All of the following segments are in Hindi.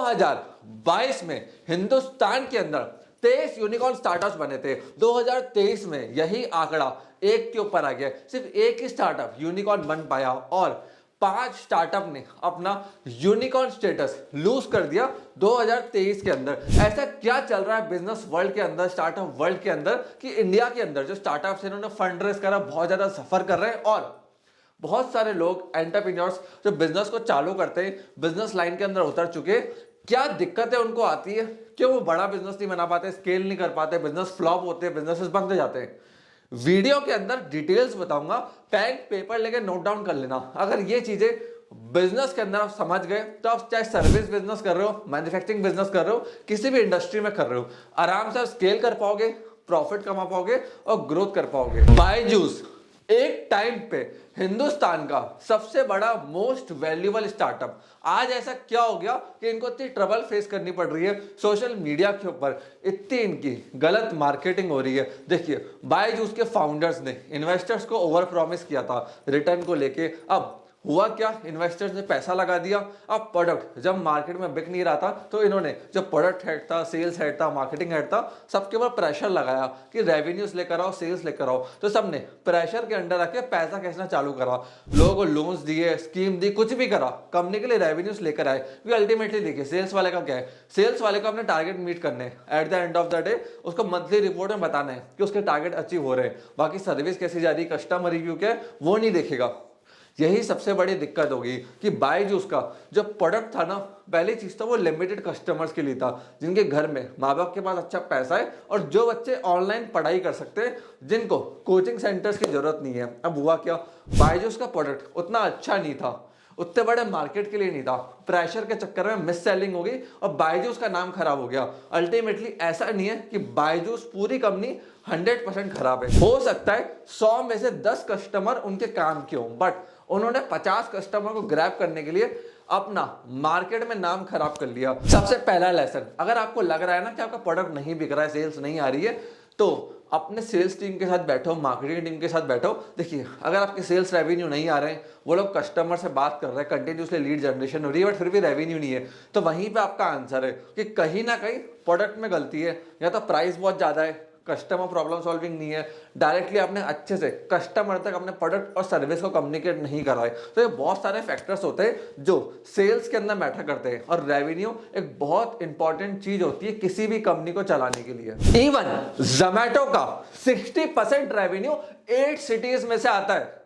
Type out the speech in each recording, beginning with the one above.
2022 में हिंदुस्तान के अंदर 23 यूनिकॉर्न स्टार्टअप्स बने थे। 2023 में यही आंकड़ा एक के ऊपर आ गया। सिर्फ एक ही स्टार्टअप यूनिकॉर्न बन पाया और 5 स्टार्टअप ने अपना यूनिकॉर्न स्टेटस लूज कर दिया 2023 के अंदर। ऐसा क्या चल रहा है बिजनेस वर्ल्ड के अंदर, स्टार्टअप वर्ल्ड के अंदर, कि इंडिया के अंदर जो स्टार्टअप्स हैं इन्होंने फंड रेज करा, बहुत ज्यादा सफर कर रहे हैं और बहुत सारे लोग एंटरप्रेन्योर्स जो बिजनेस को चालू करते हैं, बिजनेस लाइन के अंदर उतर चुके, क्या दिक्कतें उनको आती है, क्यों वो बड़ा बिजनेस नहीं बना पाते, स्केल नहीं कर पाते, बिजनेस फ्लॉप होते हैं, बिजनेसेस बंद हो जाते हैं। वीडियो के अंदर डिटेल्स बताऊंगा, पेन पेपर लेके नोट डाउन कर लेना। अगर ये चीजें बिजनेस के अंदर आप समझ गए तो आप चाहे सर्विस बिजनेस कर रहे हो, मैन्युफैक्चरिंग बिजनेस कर रहे हो, किसी भी इंडस्ट्री में कर रहे हो, आराम से आप स्केल कर पाओगे, प्रॉफिट कमा पाओगे और ग्रोथ कर पाओगे। बायजूस एक टाइम पे हिंदुस्तान का सबसे बड़ा मोस्ट वैल्यूएबल स्टार्टअप, आज ऐसा क्या हो गया कि इनको इतनी ट्रबल फेस करनी पड़ रही है सोशल मीडिया के ऊपर, इतनी इनकी गलत मार्केटिंग हो रही है। देखिए, बायजूस के फाउंडर्स ने इन्वेस्टर्स को ओवर प्रॉमिस किया था रिटर्न को लेके। अब हुआ क्या, इन्वेस्टर्स ने पैसा लगा दिया। अब प्रोडक्ट जब मार्केट में बिक नहीं रहा था तो इन्होंने जो प्रोडक्ट हेड था, सेल्स हेड था, मार्केटिंग हेड था, सबके ऊपर प्रेशर लगाया कि रेवेन्यूज लेकर आओ, सेल्स लेकर आओ। तो सबने प्रेशर के अंडर आके पैसा खींचना चालू करा, लोगों को लोन्स दिए, स्कीम दी, कुछ भी करा, कंपनी के लिए रेवेन्यूज लेकर आए। क्योंकि अल्टीमेटली देखिए, सेल्स वाले का क्या है, सेल्स वाले को अपने टारगेट मीट करने, at the end of the day उसको मंथली रिपोर्ट में बताना है कि उसके टारगेट अचीव हो रहे हैं। बाकी सर्विस कैसी जा रही, कस्टमर रिव्यू क्या है, वो नहीं देखेगा। यही सबसे बड़ी दिक्कत होगी कि बायजूस का जो प्रोडक्ट था ना, पहली चीज तो वो लिमिटेड कस्टमर्स के लिए था, जिनके घर में माँ बाप के पास अच्छा पैसा है और जो बच्चे ऑनलाइन पढ़ाई कर सकते हैं, जिनको कोचिंग सेंटर्स की जरूरत नहीं है। अब हुआ क्या, बायजूस का प्रोडक्ट उतना अच्छा नहीं था, उतने बड़े मार्केट के लिए नहीं था, प्रेशर के चक्कर में मिस सेलिंग हो गई और बायजूस का नाम खराब हो गया। अल्टीमेटली ऐसा नहीं है कि बायजूस पूरी कंपनी 100% खराब है, हो सकता है 100 में से 10 कस्टमर उनके काम के हों, बट उन्होंने 50 कस्टमर को ग्रैब करने के लिए अपना मार्केट में नाम खराब कर लिया। सबसे पहला लेसन, अगर आपको लग रहा है ना कि आपका प्रोडक्ट नहीं बिक रहा है, सेल्स नहीं आ रही है, तो अपने सेल्स टीम के साथ बैठो, मार्केटिंग टीम के साथ बैठो। देखिए, अगर आपके सेल्स रेवेन्यू नहीं आ रहे हैं, वो लोग कस्टमर से बात कर रहे हैं, कंटिन्यूसली लीड जनरेशन हो रही है, बट फिर भी रेवेन्यू नहीं है, तो वहीं पे आपका आंसर है कि कहीं ना कहीं प्रोडक्ट में गलती है, या तो प्राइस बहुत ज्यादा है, कस्टमर प्रॉब्लम सॉल्विंग नहीं है, डायरेक्टली आपने अच्छे से कस्टमर तक अपने प्रोडक्ट और सर्विस को कम्युनिकेट नहीं करा है। तो ये बहुत सारे फैक्टर्स होते हैं जो सेल्स के अंदर मैटर करते हैं, और रेवेन्यू एक बहुत इंपॉर्टेंट चीज होती है किसी भी कंपनी को चलाने के लिए। इवन जोमैटो का 60% रेवेन्यू 8 सिटीज में से आता है,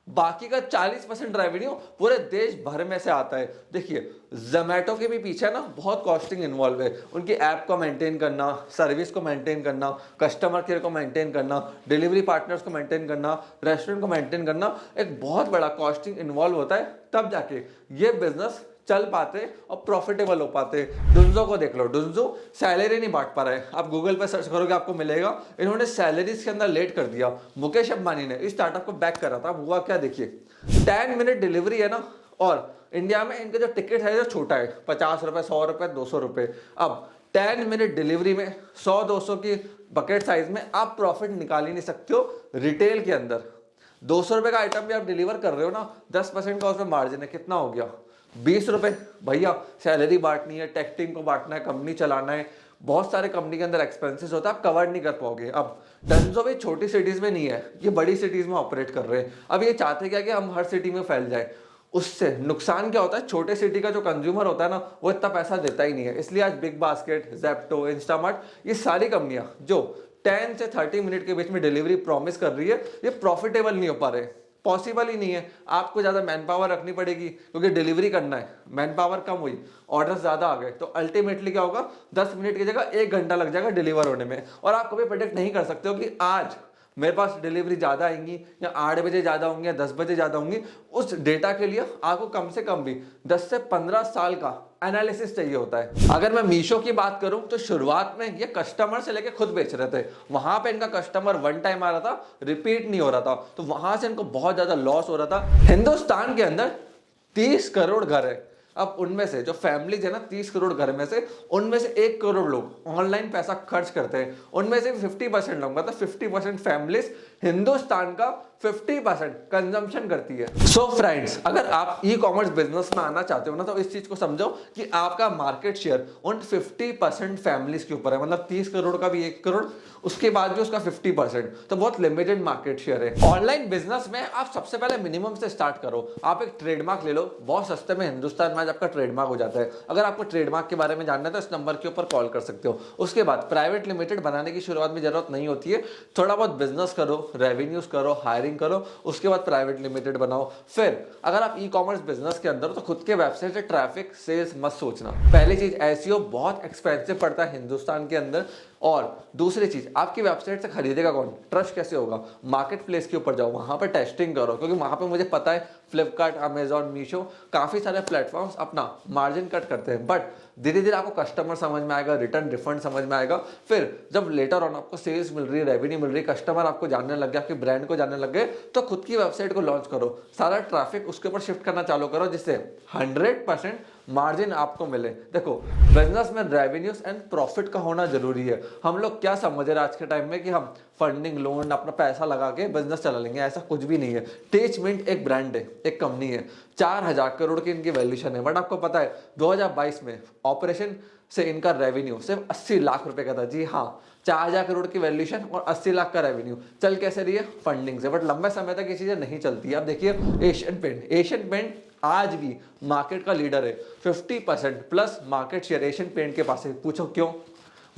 बाकी का 40% रेवेन्यू पूरे देश भर में से आता है। देखिए, जोमैटो के भी पीछे ना बहुत कॉस्टिंग इन्वॉल्व है, उनकी ऐप को मेंटेन करना, सर्विस को मेंटेन करना, कस्टमर केयर को मेंटेन करना, डिलीवरी पार्टनर्स को मेंटेन करना, रेस्टोरेंट को मेंटेन करना, एक बहुत बड़ा कॉस्टिंग इन्वॉल्व होता है, तब जाके ये बिजनेस चल पाते और प्रॉफिटेबल हो पाते। डुंजो को देख लो, डुंजो सैलरी नहीं बांट पा रहा है, आप गूगल पे सर्च करोगे आपको मिलेगा, इन्होंने सैलरीज के अंदर लेट कर दिया। मुकेश अंबानी ने इस स्टार्टअप को बैक करा था, हुआ क्या देखिए, 10 मिनट डिलीवरी है ना, और इंडिया में इनका जो टिकट है जो छोटा है, 50 रुपए, 100 रुपए, 200 रुपए। अब 10 मिनट डिलीवरी में 100-200 की बकेट साइज में आप प्रॉफिट निकाल ही नहीं सकते हो। रिटेल के अंदर 200 रुपए का आइटम भी आप डिलीवर कर रहे हो ना, 10% का उसमें मार्जिन है, कितना हो गया, 20 रुपए। भैया सैलरी बांटनी है, टेक टीम को बांटना है, कंपनी चलाना है, बहुत सारे कंपनी के अंदर एक्सपेंसेस होता है, आप कवर नहीं कर पाओगे। अब डंजो भी छोटी सिटीज में नहीं है, ये बड़ी सिटीज में ऑपरेट कर रहे हैं। अब ये चाहते क्या कि हम हर सिटी में फैल जाए, उससे नुकसान क्या होता है, छोटे सिटी का जो कंज्यूमर होता है ना, वो इतना पैसा देता ही नहीं है। इसलिए आज बिग बास्केट, ज़ेप्टो, इंस्टामार्ट, ये सारी कंपनियां जो 10 से 30 मिनट के बीच में डिलीवरी प्रॉमिस कर रही है, ये प्रॉफिटेबल नहीं हो पा रहे, पॉसिबल ही नहीं है। आपको ज्यादा मैन पावर रखनी पड़ेगी क्योंकि डिलीवरी करना है, मैन पावर कम हुई, ऑर्डर ज्यादा आ गए, तो अल्टीमेटली क्या होगा, 10 मिनट की जगह 1 घंटा लग जाएगा डिलीवर होने में। और आप कभी प्रेडिक्ट नहीं कर सकते हो कि आज मेरे पास डिलीवरी ज्यादा आएंगी या 8 बजे ज्यादा होंगी या 10 बजे ज्यादा होंगी। उस डेटा के लिए आपको कम से कम भी 10 से 15 साल का एनालिसिस चाहिए होता है। अगर मैं मीशो की बात करूं तो शुरुआत में ये कस्टमर से लेके खुद बेच रहे थे, वहां पे इनका कस्टमर वन टाइम आ रहा था, रिपीट नहीं हो रहा था, तो वहां से इनको बहुत ज्यादा लॉस हो रहा था। हिंदुस्तान के अंदर 30 करोड़ घर है, अब उनमें से जो फैमिलीज है ना, 30 करोड़ घर में से उनमें से 1 करोड़ लोग ऑनलाइन पैसा खर्च करते हैं, उनमें से 50% लोग, मतलब 50% फैमिलीज हिंदुस्तान का 50% कंजम्पशन करती है। सो फ्रेंड्स, अगर आप ई कॉमर्स बिजनेस में आना चाहते हो ना, तो इस चीज को समझो कि आपका मार्केट शेयर उन 50% फैमिलीज के ऊपर है। मतलब 30 करोड़ का भी 1 करोड़, उसके बाद भी उसका 50%, तो बहुत लिमिटेड मार्केट शेयर है। ऑनलाइन बिजनेस में आप सबसे पहले मिनिमम से स्टार्ट करो। आप एक ट्रेडमार्क ले लो, बहुत सस्ते में हिंदुस्तान में आज आपका ट्रेडमार्क हो जाता है। अगर आपको ट्रेडमार्क के बारे में जानना है तो इस नंबर के ऊपर कॉल कर सकते हो। उसके बाद प्राइवेट लिमिटेड बनाने की शुरुआत में जरूरत नहीं होती है, थोड़ा बहुत बिजनेस करो, रेवेन्यूज करो, हायरिंग करो, उसके बाद प्राइवेट लिमिटेड बनाओ। फिर अगर आप ई कॉमर्स बिजनेस के अंदर, तो खुद के वेबसाइट से ट्रैफिक सेल्स मत सोचना। पहली चीज, एसईओ बहुत एक्सपेंसिव पड़ता है हिंदुस्तान के अंदर। और दूसरी चीज, आपकी वेबसाइट से खरीदेगा कौन, ट्रस्ट कैसे होगा? मार्केट प्लेस के ऊपर जाओ, वहां पर टेस्टिंग करो, क्योंकि वहां पे मुझे पता है फ्लिपकार्ट, अमेजॉन, मीशो, काफी सारे प्लेटफॉर्म्स अपना मार्जिन कट करते हैं। बट धीरे धीरे आपको कस्टमर समझ में आएगा, रिटर्न रिफंड समझ में आएगा। फिर जब लेटर ऑन आपको सेल्स मिल रही है, रेवेन्यू मिल रही है, कस्टमर आपको जानने लग गए, आपके ब्रांड को जानने लग गए, तो खुद की वेबसाइट को लॉन्च करो, सारा ट्रैफिक उसके ऊपर शिफ्ट करना चालू करो, जिससे 100% मार्जिन आपको मिले। देखो, बिजनेस में रेवेन्यूज एंड प्रॉफिट का होना जरूरी है। हम लोग क्या समझ रहे हैं आज के टाइम में कि हम फंडिंग, लोन, अपना पैसा लगा के बिजनेस चला लेंगे, ऐसा कुछ भी नहीं है। टेचमेंट एक ब्रांड है, एक कंपनी है, 4000 करोड़ की इनकी वैल्यूएशन है। बट आपको पता है 2022 में ऑपरेशन से इनका रेवेन्यू सिर्फ 80 लाख रुपए का था। जी हाँ, 4000 करोड़ की वैल्यूएशन और 80 लाख का रेवेन्यू। चल कैसे रही है? फंडिंग से। बट लंबे समय तक ये चीजें नहीं चलती। अब देखिए एशियन पेंट आज भी मार्केट का लीडर है, 50% plus market share Asian paint के पास है। पूछो क्यों?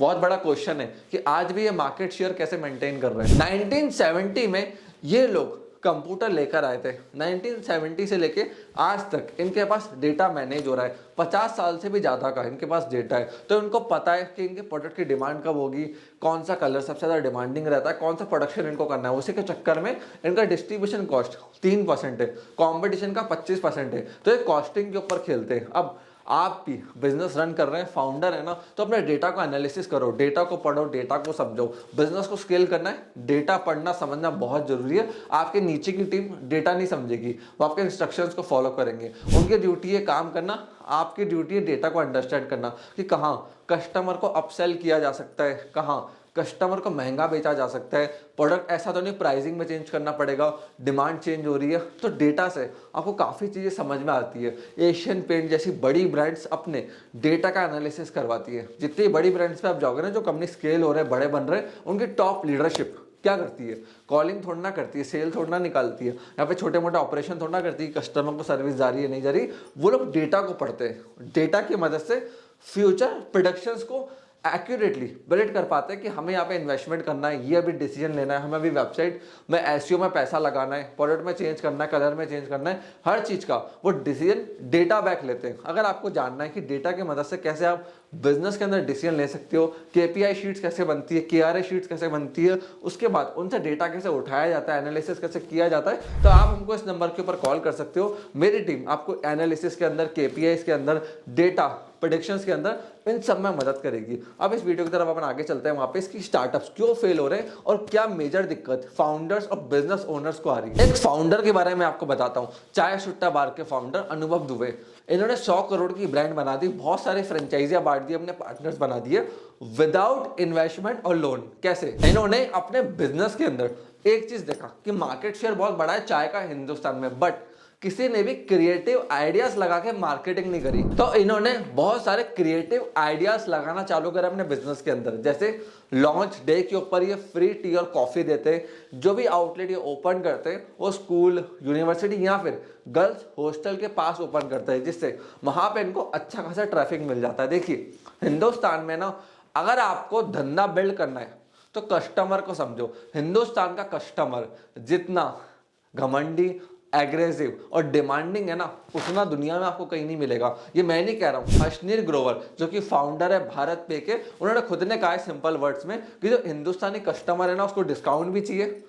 बहुत बड़ा क्वेश्चन है कि आज भी ये मार्केट शेयर कैसे मेंटेन कर रहे हैं। 1970 में ये लोग कंप्यूटर लेकर आए थे। 1970 से लेके आज तक इनके पास डेटा मैनेज हो रहा है। 50 साल से भी ज़्यादा का इनके पास डेटा है। तो इनको पता है कि इनके प्रोडक्ट की डिमांड कब होगी, कौन सा कलर सबसे ज़्यादा डिमांडिंग रहता है, कौन सा प्रोडक्शन इनको करना है। उसी के चक्कर में इनका डिस्ट्रीब्यूशन कॉस्ट 3% है, कॉम्पिटिशन का 25% है। तो ये कॉस्टिंग के ऊपर खेलते हैं। अब आप भी बिजनेस रन कर रहे हैं, फाउंडर है ना, तो अपने डेटा को एनालिसिस करो, डेटा को पढ़ो, डेटा को समझो। बिजनेस को स्केल करना है, डेटा पढ़ना समझना बहुत जरूरी है। आपके नीचे की टीम डेटा नहीं समझेगी, वो आपके इंस्ट्रक्शंस को फॉलो करेंगे। उनकी ड्यूटी है काम करना, आपकी ड्यूटी है डेटा को अंडरस्टैंड करना कि कहाँ कस्टमर को अपसेल किया जा सकता है, कहाँ कस्टमर को महंगा बेचा जा सकता है। प्रोडक्ट ऐसा तो नहीं प्राइसिंग में चेंज करना पड़ेगा, डिमांड चेंज हो रही है। तो डेटा से आपको काफ़ी चीज़ें समझ में आती है। एशियन पेंट जैसी बड़ी ब्रांड्स अपने डेटा का एनालिसिस करवाती है। जितनी बड़ी ब्रांड्स पे आप जाओगे ना, जो कंपनी स्केल हो रहे हैं, बड़े बन रहे हैं, उनकी टॉप लीडरशिप क्या करती है? कॉलिंग थोड़ा ना करती है, सेल थोड़ा ना निकालती है, यहाँ पे छोटे मोटे ऑपरेशन थोड़ा ना करती है, कस्टमर को सर्विस जा रही है नहीं जा रही। वो लोग डेटा को पढ़ते हैं, डेटा की मदद से फ्यूचर प्रोडक्शंस को एक्यूरेटली प्रेडिक्ट कर पाते हैं कि हमें यहाँ पे इन्वेस्टमेंट करना है, ये अभी डिसीजन लेना है, हमें अभी वेबसाइट में एसईओ में पैसा लगाना है, प्रोडक्ट में चेंज करना है, कलर में चेंज करना है, हर चीज़ का वो डिसीजन डेटा बैक लेते हैं। अगर आपको जानना है कि डेटा की मदद से कैसे आप बिजनेस के अंदर डिसीजन ले सकते हो, केपीआई शीट्स कैसे बनती है, केआरए शीट्स कैसे बनती है, उसके बाद उनसे डेटा कैसे उठाया जाता है, एनालिसिस कैसे किया जाता है, तो आप हमको इस नंबर के ऊपर कॉल कर सकते हो। मेरी टीम आपको एनालिसिस के अंदर, केपीआईस के अंदर, डेटा प्रेडिक्शंस के अंदर, इन सब में मदद करेगी। अब इस वीडियो की तरफ अपन आगे चलते हैं, वहां पे इसकी स्टार्टअप्स क्यों फेल हो रहे हैं और क्या मेजर दिक्कत फाउंडर्स और बिजनेस ओनर्स को आ रही है। एक फाउंडर के बारे में आपको बताता हूं, चाय सुट्टा बार के फाउंडर अनुभव दुबे। इन्होंने 100 करोड़ की ब्रांड बना दी, बहुत सारे फ्रेंचाइजियां बांट दी, अपने पार्टनर्स बना दिए विदाउट इन्वेस्टमेंट और लोन। कैसे? इन्होंने अपने बिजनेस के अंदर एक चीज देखा कि मार्केट शेयर बहुत बड़ा है चाय का हिंदुस्तान में, बट किसी ने भी क्रिएटिव आइडियाज लगा के मार्केटिंग नहीं करी। तो इन्होंने बहुत सारे क्रिएटिव आइडियाज लगाना चालू करा अपने बिजनेस के अंदर। जैसे लॉन्च डे के ऊपर ये फ्री टी और कॉफी देते हैं। जो भी आउटलेट ये ओपन करते हैं वो स्कूल, यूनिवर्सिटी या फिर गर्ल्स हॉस्टल के पास ओपन करते हैं, जिससे वहां पे इनको अच्छा खासा ट्रैफिक मिल जाता है। देखिए, हिंदुस्तान में ना अगर आपको धंधा बिल्ड करना है तो कस्टमर को समझो। हिंदुस्तान का कस्टमर जितना घमंडी, एग्रेसिव और डिमांडिंग है ना, उतना दुनिया में आपको कहीं नहीं मिलेगा। ये मैं नहीं कह रहा हूँ, अश्नीर ग्रोवर जो कि फाउंडर है भारत पे के, उन्होंने खुद ने कहा है सिंपल वर्ड्स में कि जो हिंदुस्तानी कस्टमर है ना, उसको डिस्काउंट भी चाहिए,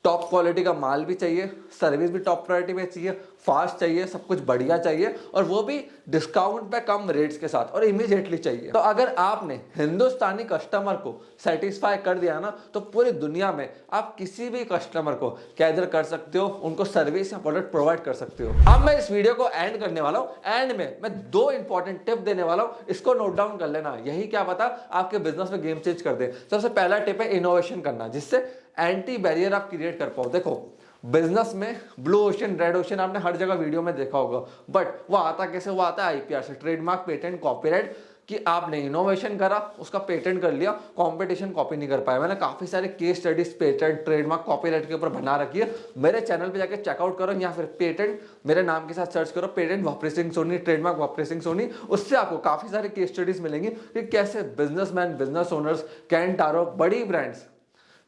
टॉप क्वालिटी का माल भी चाहिए, सर्विस भी टॉप प्रायोरिटी में चाहिए, फास्ट चाहिए, सब कुछ बढ़िया चाहिए और वो भी डिस्काउंट पे कम रेट्स के साथ और इमीडिएटली चाहिए। तो अगर आपने हिंदुस्तानी कस्टमर को सेटिस्फाई कर दिया ना तो पूरी दुनिया में आप किसी भी कस्टमर को कैदर कर सकते हो, उनको सर्विस या प्रोडक्ट प्रोवाइड कर सकते हो। अब मैं इस वीडियो को एंड करने वाला हूँ। एंड में मैं 2 इंपॉर्टेंट टिप देने वाला हूँ, इसको नोट डाउन कर लेना, यही क्या पता आपके बिजनेस में गेम चेंज कर दे। सबसे पहला टिप है इनोवेशन करना, जिससे एंटी बैरियर आप क्रिएट कर पाओ। देखो बिजनेस में ब्लू ओशन रेड ओशन आपने हर जगह वीडियो में देखा होगा, बट वो आता कैसे? वो आता है आईपीआर से, ट्रेडमार्क, पेटेंट, कॉपीराइट, कि आपने इनोवेशन करा, उसका पेटेंट कर लिया, कंपटीशन कॉपी नहीं कर पाया। मैंने काफी सारे case studies patent, trademark, copyright के ऊपर बना रखी है, मेरे चैनल पे जाके चेकआउट करो, या फिर पेटेंट मेरे नाम के साथ सर्च करो, पेटेंट वापरी सिंह सोनी, ट्रेडमार्क वापरी सिंह सोनी। उससे आपको काफी सारे केस स्टडीज मिलेंगी कि कैसे बिजनेसमैन, बिजनेस ओनर्स, कैन टारो, बड़ी ब्रांड्स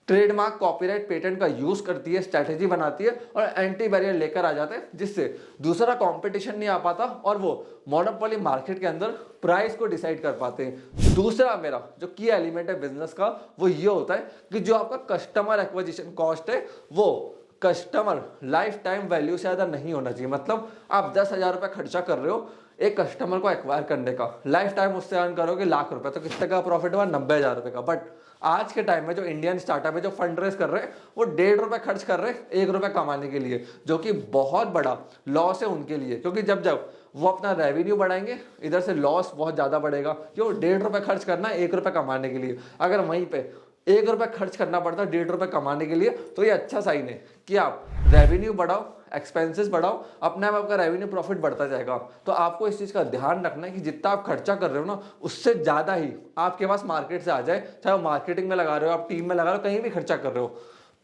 ट्रेडमार्क, कॉपीराइट, पेटेंट का यूज करती है, स्ट्रैटेजी बनाती है और एंटी बैरियर लेकर आ जाते हैं, जिससे दूसरा कंपटीशन नहीं आ पाता और वो मोनोपोली मार्केट के अंदर प्राइस को डिसाइड कर पाते हैं। दूसरा मेरा जो की एलिमेंट है बिजनेस का, वो ये होता है कि जो आपका कस्टमर एक्विजिशन कॉस्ट है वो कस्टमर लाइफ टाइम वैल्यू से ज्यादा नहीं होना चाहिए। मतलब आप 10,000 रुपये खर्चा कर रहे हो एक कस्टमर को एक्वायर करने का, लाइफ टाइम उससे अर्न करोगे लाख रुपए, तो कितने का प्रॉफिट हुआ? 90,000 रुपए का। बट आज के टाइम में जो इंडियन स्टार्टअप है जो फंड रेज कर रहे हैं, वो 1.5 रुपए खर्च कर रहे हैं 1 रुपए कमाने के लिए, जो कि बहुत बड़ा लॉस है उनके लिए। क्योंकि जब जब वो अपना रेवेन्यू बढ़ाएंगे, इधर से लॉस बहुत ज्यादा बढ़ेगा। क्यों? 1.5 रुपए खर्च करना है 1 रुपए कमाने के लिए। अगर वहीं पे 1 रुपए खर्च करना पड़ता है 1.5 रुपए कमाने के लिए, तो ये अच्छा साइन है कि आप रेवेन्यू बढ़ाओ, एक्सपेंसेस बढ़ाओ, अपने आप आपका रेवेन्यू प्रॉफिट बढ़ता जाएगा। तो आपको इस चीज का ध्यान रखना है कि जितना आप खर्चा कर रहे हो ना, उससे ज्यादा ही आपके पास मार्केट से आ जाए। चाहे वो मार्केटिंग में लगा रहे हो, आप टीम में लगा रहे हो, कहीं भी खर्चा कर रहे हो,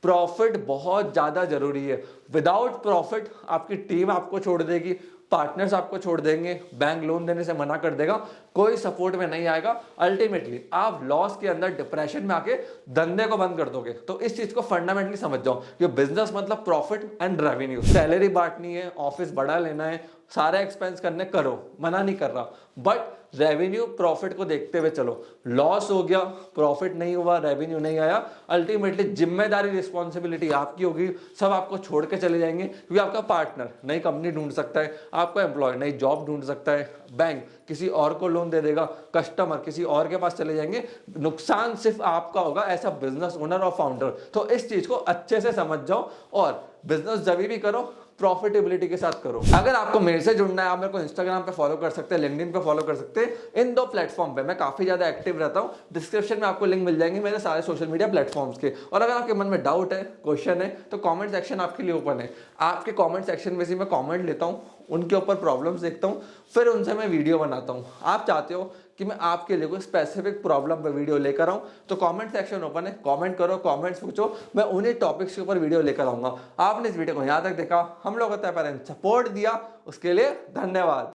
प्रॉफिट बहुत ज्यादा जरूरी है। विदाउट प्रॉफिट आपकी टीम आपको छोड़ देगी, पार्टनर्स आपको छोड़ देंगे, बैंक लोन देने से मना कर देगा, कोई सपोर्ट में नहीं आएगा। अल्टीमेटली आप लॉस के अंदर डिप्रेशन में आके धंधे को बंद कर दोगे। तो इस चीज को फंडामेंटली समझ जाओ कि बिजनेस मतलब प्रॉफिट एंड रेवेन्यू। सैलरी बांटनी है, ऑफिस बड़ा लेना है, सारे एक्सपेंस करने करो, मना नहीं कर रहा, बट रेवेन्यू प्रॉफिट को देखते हुए चलो। लॉस हो गया, प्रॉफिट नहीं हुआ, रेवेन्यू नहीं आया, अल्टीमेटली जिम्मेदारी, रिस्पॉन्सिबिलिटी आपकी होगी, सब आपको छोड़ के चले जाएंगे। क्योंकि आपका पार्टनर नई कंपनी ढूंढ सकता है, आपका एम्प्लॉय नई जॉब ढूंढ सकता है, बैंक किसी और को लोन दे देगा, कस्टमर किसी और के पास चले जाएंगे, नुकसान सिर्फ आपका होगा एज अ बिजनेस ओनर और फाउंडर। तो इस चीज को अच्छे से समझ जाओ और बिजनेस जब भी करो प्रॉफिटेबिलिटी के साथ करो। अगर आपको मेरे से जुड़ना है, आप मेरे को इंस्टाग्राम पे फॉलो कर सकते हैं, लिंक्डइन पे फॉलो कर सकते हैं। इन 2 प्लेटफॉर्म पे मैं काफी ज्यादा एक्टिव रहता हूं। डिस्क्रिप्शन में आपको लिंक मिल जाएंगे मेरे सारे सोशल मीडिया प्लेटफॉर्म्स के। और अगर आपके मन में डाउट है, क्वेश्चन है, तो कमेंट सेक्शन आपके लिए ओपन है। आपके कमेंट सेक्शन में से मैं कमेंट लेता हूं, उनके ऊपर प्रॉब्लम्स देखता हूं, फिर उनसे मैं वीडियो बनाता हूं। आप चाहते हो कि मैं आपके लिए कोई स्पेसिफिक प्रॉब्लम पे वीडियो लेकर आऊं, तो कमेंट सेक्शन ओपन है, कमेंट करो, कमेंट्स पूछो, मैं उन्हीं टॉपिक्स के ऊपर वीडियो लेकर आऊंगा। आपने इस वीडियो को यहां तक देखा, हम लोग सपोर्ट दिया, उसके लिए धन्यवाद।